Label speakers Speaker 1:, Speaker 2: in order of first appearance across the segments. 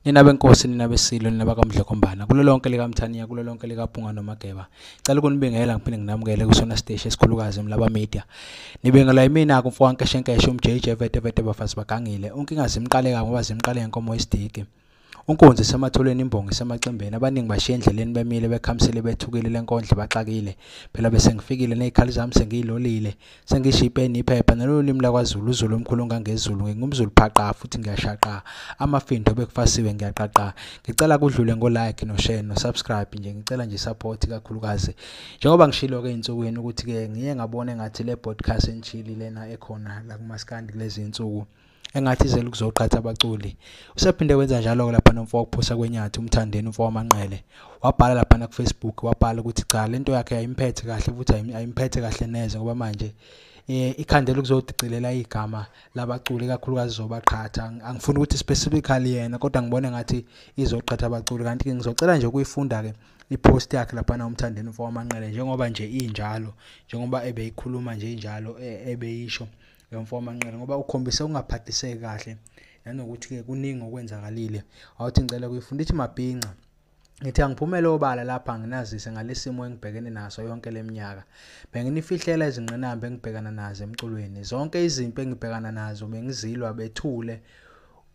Speaker 1: Nina benkosi nina besilo nina bakamdlekombana kulo lonke lika Mthaniya kulo lonke lika Phunga noMageba. Ngicela ukunibingelela ngiphinde nginamukele kusona stage esikhulukazi Mlaba Media. Nibingelwa yimina ku mfowethu Nkeshenkeshe umJJ vete bafazi bagangile. Unkinga zimqaleka ngoba zimqale inkomo yesidiki. Unkonzi sematholeni imbongi semacimbeni abaningi bashiya endleleni bemile bekhamisile bethukile lenkondle baxakile phela bese ngifikile nezikhali zami sengiyilolile sengishipe niphepha nalolimi lakwaZulu uZulu omkhulu ngangezulu ngingumZulu phaqa futhi ngiyashaqa amafindo bekufasiwe ngiyaqaqa ngicela kudlule ngo like no share no subscribe nje ngicela nje support kakhulukazi njengoba ngishilo ke insukwini ukuthi ke ngiye ngabona engathi le podcast enchili lena ekhona la kumaskandi kulezi insuku engathi izela ukuzoqhatha abaculi usephinde wenza njalo lapha nomfo ukuphosa kwenyathi umthandeni umfo wamanqele wabhala lapha ku Facebook wabhala ukuthi cha lento yakhe ayimphethe kahle futhi ayimphethe kahle neze ngoba manje ikhandela ukuzodicilela igama labaculi kakhulukazi zobaqhatha angifuni ukuthi specifically yena kodwa ngibone ngathi izoqhatha abaculi kanti ke ngizocela nje ukuyifunda ke ipost yakhe lapha na umthandeni umfo wamanqele njengoba nje injalo njengoba ebeyikhuluma nje injalo ebeyisho yomfo Manqele ngoba ukhombise ungaphathiseki kahle nanokuthi ke kuningi okwenzakalile awuthi ngicela kuyifunda ithi mabhinqa ngithi angiphumele obala lapha nginazise ngalesimo engibhekene naso yonke leminyaka benginifihlela izingqinamba engibhekana nazo emculweni zonke izimpi engibhekana nazo bengizilwa bethule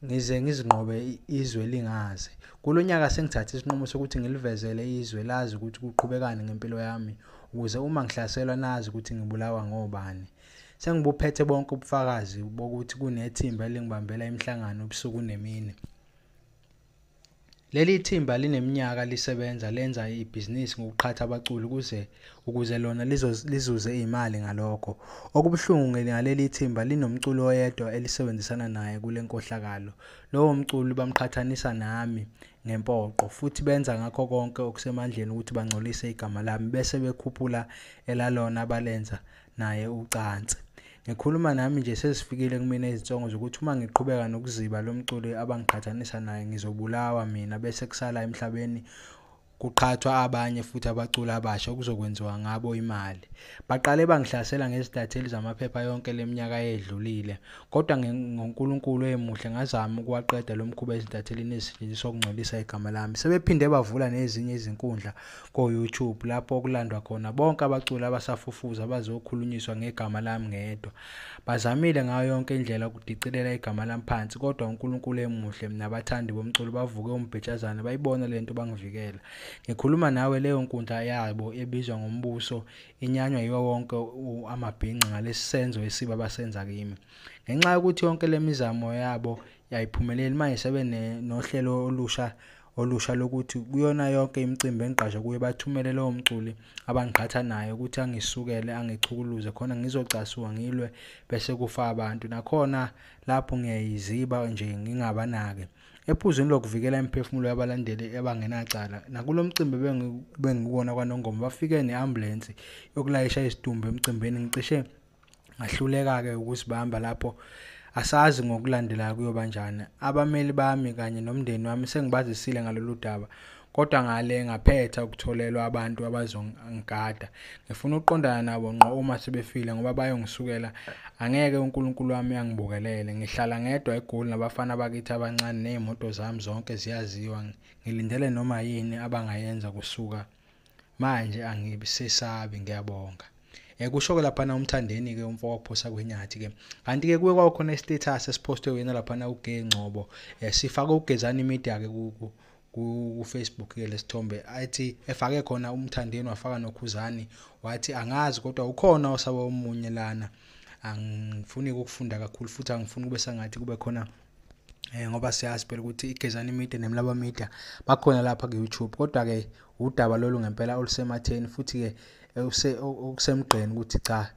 Speaker 1: ngize ngizinqobe izwe lingaze kulonyaka sengithatha isinqumo sokuthi ngilivezele izwe lazi ukuthi kuqhubekani ngempilo yami ukuze uma ngihlaselwa nazi ukuthi ngibulawa ngobani sengibuphethe bonke ubufakazi bokuthi kunethimba elingibambela imihlangano ubusuku nemini leli thimba lineminyaka lisebenza lenza ibhizinisi ngokuqhatha abaculi ukuze lona lizuze imali ngalokho okubuhlungu ngaleli thimba linomculo oyedwa elisebenzisana naye kule nkohlakalo lowo mculi bamqhathanisa nami ngempoqo futhi benza ngakho konke okusemandleni ukuthi bangcolise igama lami bese bekhuphula elalona abalenza naye ucansi ngikhuluma nami nje sesifikile kumina izitsongo zokuthi uma ngiqhubeka nokuziba lo mculi abangiqhathanisa naye ngizobulawa mina bese kusala emhlabeni kuqhathwa abanye futhi abaculi abasha okuzokwenziwa ngabo imali baqale bangihlasela ngezidatheli zamaphepha yonke leminyaka edlulile kodwa ngoNkulunkulu emuhle ngazama ukuwaqeda lo mkhuba ezidathelini ezisetshenziswa ukungcolisa igama lami sebephinde bavula nezinye izinkundla ko YouTube lapho okulandwa khona bonke abaculi abasafufuza bazokhulunyiswa ngegama lami ngedwa bazamile ngayo yonke indlela ukudicilela igama lami phansi kodwa uNkulunkulu emuhle nabathandi bomculo bavuke umbhejazana bayibona lento bangivikela ngikhuluma nawe leyo nkundla yabo ebizwa ngombuso inyanywa yiwo wonke amabhinqa ngalesisenzo esiba basenza kimi ngenxa yokuthi yonke lemizamo yabo yayiphumeleli manje nohlelo olusha lokuthi kuyona yonke imicimbi engiqasha kuye bathumele lowo mculi abangiqhatha naye ukuthi angisukele angichukuluze khona ngizocasuka ngilwe bese kufa abantu nakhona lapho ngiyayiziba nje ngingabanake ephuzweni lokuvikela imiphefumulo yabalandeli abangenacala nakulo mcimbi bengikona kwaNongoma bafike neambulance yokulayisha isidumbu emcimbini ngicishe ngahluleka ke ukusibamba lapho asazi ngokulandelayo kuyobanjani abameli bami kanye nomndeni wami sengibazisile ngalolu daba kodwa ngale ngaphetha ukutholelwa abantu abazongigada ngifuna ukuqondana nabo ngqo uma sebefile ngoba bayongisukela angeke uNkulunkulu wami angibukelele ngihlala ngedwa eGoli nabafana bakithi abancane nezimoto zami zonke ziyaziwa ngilindele noma yini abangayenza kusuka manje angibisesabi ngiyabonga kusho lapha na umthandeni ke umfo wakuphosa kwenyathi ke kanti ke kuwe kwakhona istatus esipostwe wena lapha na uGay Ngcobo sifaka uGezani Media ke ku Facebook ke lesithombe athi efake khona umthandeni wafaka noKhuzani wathi angazi kodwa ukhona osaba omunye lana angifuni ukufunda kakhulu futhi angifuni kube sangathi kube khona ngoba siyazi phela ukuthi iGezani Media neMlaba Media bakhona lapha ku YouTube kodwa ke udaba lolu ngempela olusematheni futhi ke okusemgqeni ukuthi cha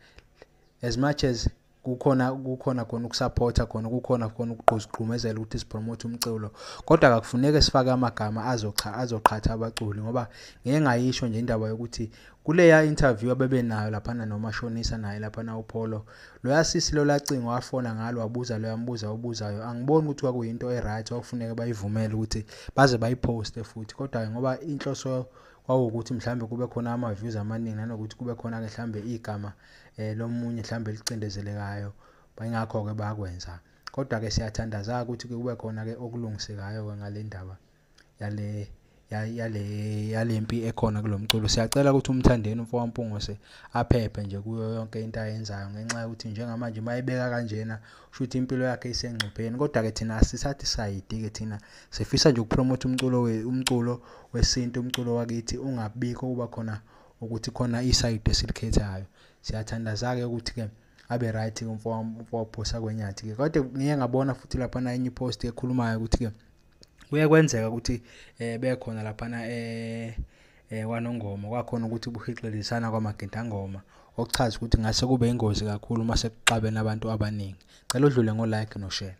Speaker 1: as much as kukhona khona ukusupporta khona ukugqumezela ukuthi sipromote umculo kodwa akufuneka sifake amagama azoqhatha abaculi ngoba ngeke ngayisho nje indaba yokuthi kuleya interview abebenayo lapha noMashonisa naye lapha na uPholo lo yasisi lo lacingo wafona ngalo wabuza lo yambuza ubuzayo angiboni ukuthi kwakuyinto eright okufuneka bayivumele ukuthi baze bayiposte futhi kodwa ngoba inhloso kwawukuthi mhlambe kube khona ama views amaningi nanokuthi kube khona ke mhlambe igama lomunye mhlambe licindezelekayo bayingakho ke bakwenza kodwa ke siyathandaza ukuthi kube khona ke okulungisekayo ke ngale ndaba yalempi ekhona kulomculo. Siyacela ukuthi umthandeni umfowabo Mpungose aphephe nje kuyo yonke into ayenzayo, ngenxa yokuthi njengamanje mayibeka kanjena kushuthi impilo yakhe isengcupheni. Kodwa ke thina sisathi sayidi ke thina sifisa nje ukupromote umculo wesintu, umculo wakithi ungabikho kuba khona ukuthi khona iside esilikhethayo. Siyathandaza ke ukuthi ke abe right umfowabo Phosa Kwenyathi ke. Kodwa ngiye ngabona futhi lapha na enye post ekhulumayo ukuthi ke kuyakwenzeka ukuthi bekhona lapha na kwaNongoma kwakhona ukuthi ubuhixelisana kwamagedangoma, okuchaza ukuthi ngase kube ingozi kakhulu mase kuxabene abantu abaningi. Cela udlule ngo like no share.